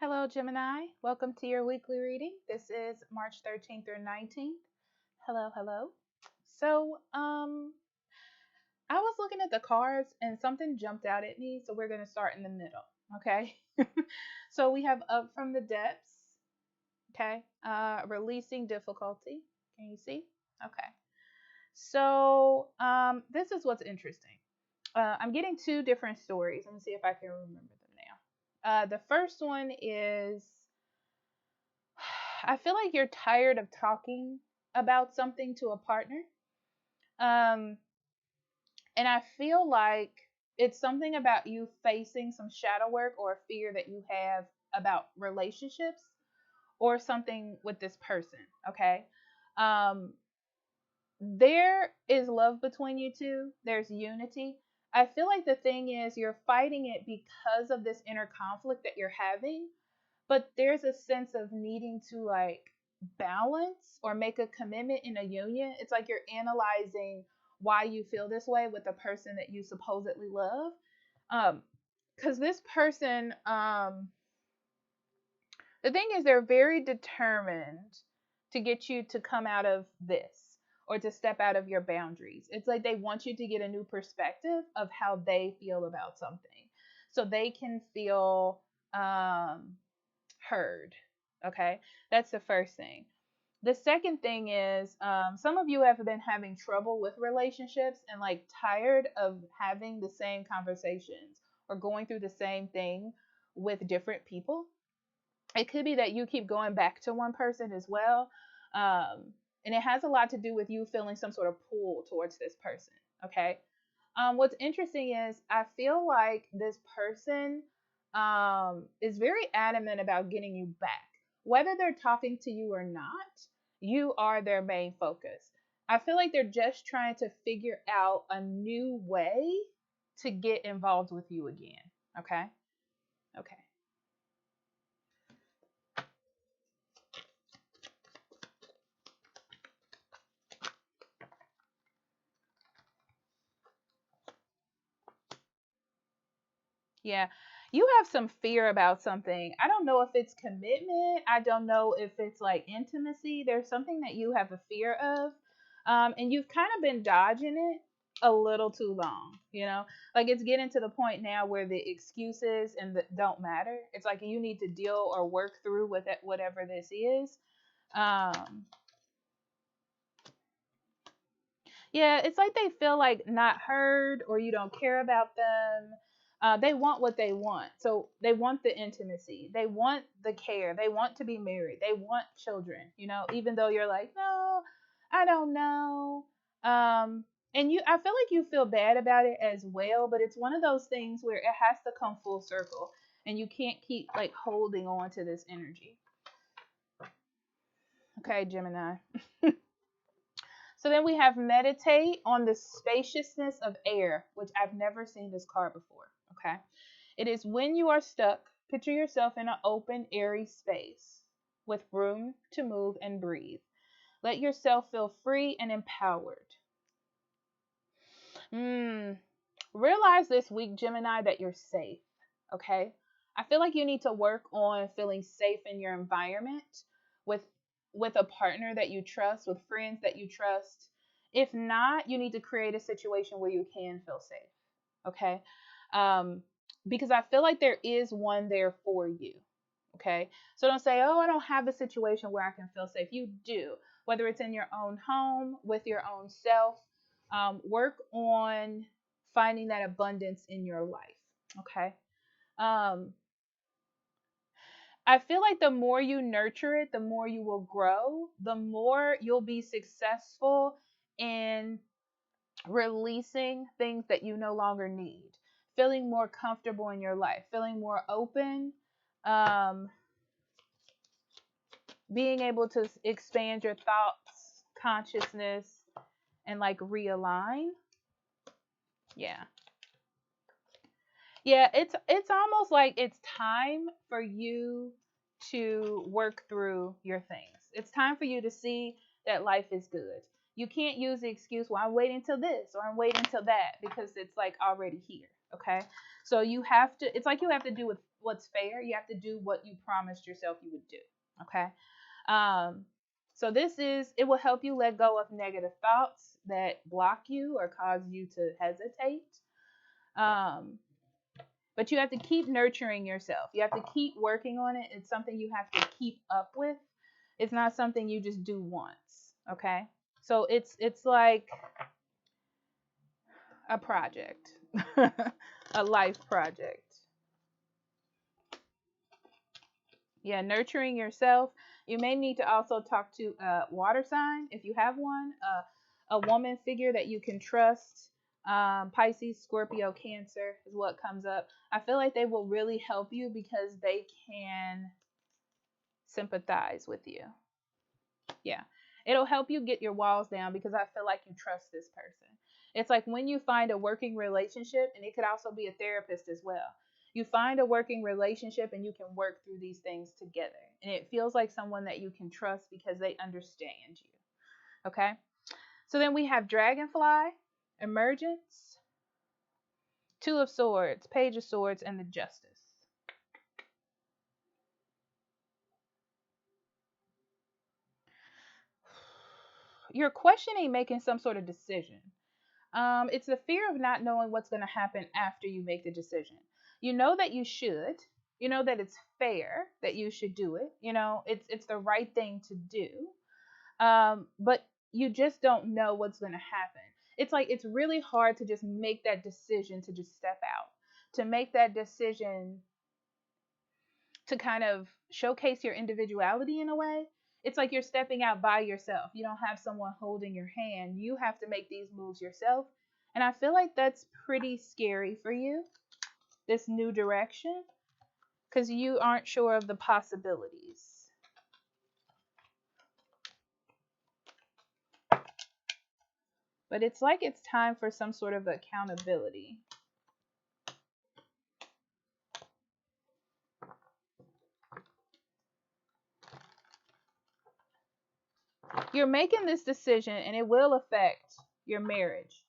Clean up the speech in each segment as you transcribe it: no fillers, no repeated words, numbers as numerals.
Hello, Gemini. Welcome to your weekly reading. This is March 13th through 19th. Hello, hello. So, I was looking at the cards and something jumped out at me, so we're going to start in the middle, okay? So, we have Up from the Depths, okay? Releasing Difficulty. Can you see? Okay. So, this is what's interesting. I'm getting two different stories. Let me see if I can remember them now. The first one is I feel like you're tired of talking about something to a partner. Um, and I feel like it's something about you facing some shadow work or a fear that you have about relationships or something with this person. Okay. Um, there is love between you two, there's unity. I feel like the thing is you're fighting it because of this inner conflict that you're having, but there's a sense of needing to like balance or make a commitment in a union. It's like you're analyzing why you feel this way with the person that you supposedly love. Because this person, the thing is, they're very determined to get you to come out of this or to step out of your boundaries. It's like they want you to get a new perspective of how they feel about something so they can feel heard. Okay, that's the first thing. The second thing is some of you have been having trouble with relationships and like tired of having the same conversations or going through the same thing with different people. It could be that you keep going back to one person as well. And it has a lot to do with you feeling some sort of pull towards this person. Okay. What's interesting is I feel like this person is very adamant about getting you back. Whether they're talking to you or not, you are their main focus. I feel like they're just trying to figure out a new way to get involved with you again. Okay? Okay. Yeah. You have some fear about something. I don't know if it's commitment. I don't know if it's like intimacy. There's something that you have a fear of. And you've kind of been dodging it a little too long, you know? Like it's getting to the point now where the excuses and the don't matter. It's like you need to deal or work through with it, whatever this is. Um, Yeah, it's like they feel like not heard or you don't care about them. They want what they want. So they want the intimacy. They want the care. They want to be married. They want children, even though you're like, no, I don't know. And I feel like you feel bad about it as well, but it's one of those things where it has to come full circle and you can't keep like holding on to this energy. Okay, Gemini. So then we have meditate on the spaciousness of air, which I've never seen this card before. Okay. It is when you are stuck, picture yourself in an open, airy space with room to move and breathe. Let yourself feel free and empowered. Mm. Realize this week, Gemini, that you're safe. Okay. I feel like you need to work on feeling safe in your environment with with a partner that you trust, with friends that you trust. If not, you need to create a situation where you can feel safe. Okay. Um, because I feel like there is one there for you. Okay. So don't say, oh, I don't have a situation where I can feel safe. You do, whether it's in your own home, with your own self. Work on finding that abundance in your life. Okay. Um, I feel like the more you nurture it, the more you will grow, the more you'll be successful in releasing things that you no longer need, feeling more comfortable in your life, feeling more open, um, being able to expand your thoughts, consciousness, and like realign. Yeah. Yeah, it's almost like it's time for you to work through your things. It's time for you to see that life is good. You can't use the excuse, well, I'm waiting till this or I'm waiting till that because it's like already here. Okay. So you have to, it's like you have to do with what's fair. You have to do what you promised yourself you would do. Okay. Um, so it will help you let go of negative thoughts that block you or cause you to hesitate. Um, but you have to keep nurturing yourself. You have to keep working on it. It's something you have to keep up with. It's not something you just do once. Okay. So it's like a project, a life project. Yeah, nurturing yourself. You may need to also talk to a water sign if you have one, a woman figure that you can trust. Pisces, Scorpio, Cancer is what comes up. I feel like they will really help you because they can sympathize with you. Yeah. It'll help you get your walls down because I feel like you trust this person. It's like when you find a working relationship, and it could also be a therapist as well. You find a working relationship and you can work through these things together. And it feels like someone that you can trust because they understand you. Okay? So then we have Dragonfly, Emergence, Two of Swords, Page of Swords, and the Justice. You're questioning making some sort of decision. It's the fear of not knowing what's going to happen after you make the decision. You know that you should. You know that it's fair that you should do it. You know it's the right thing to do. But you just don't know what's going to happen. It's like it's really hard to just make that decision to just step out, to make that decision to kind of showcase your individuality in a way. It's like you're stepping out by yourself. You don't have someone holding your hand. You have to make these moves yourself. And I feel like that's pretty scary for you, this new direction, because you aren't sure of the possibilities. But it's like it's time for some sort of accountability. You're making this decision and it will affect your marriage,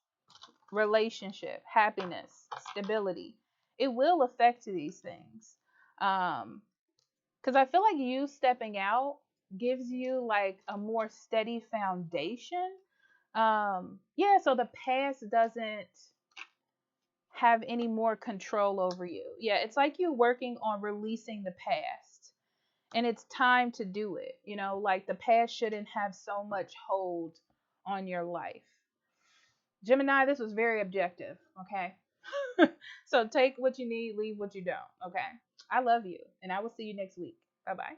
relationship, happiness, stability. It will affect these things. Because I feel like you stepping out gives you like a more steady foundation. Yeah, so the past doesn't have any more control over you. Yeah, it's like you working on releasing the past. And it's time to do it. You know, like the past shouldn't have so much hold on your life. Gemini, this was very objective, okay? So take what you need, leave what you don't, okay? I love you, and I will see you next week. Bye bye.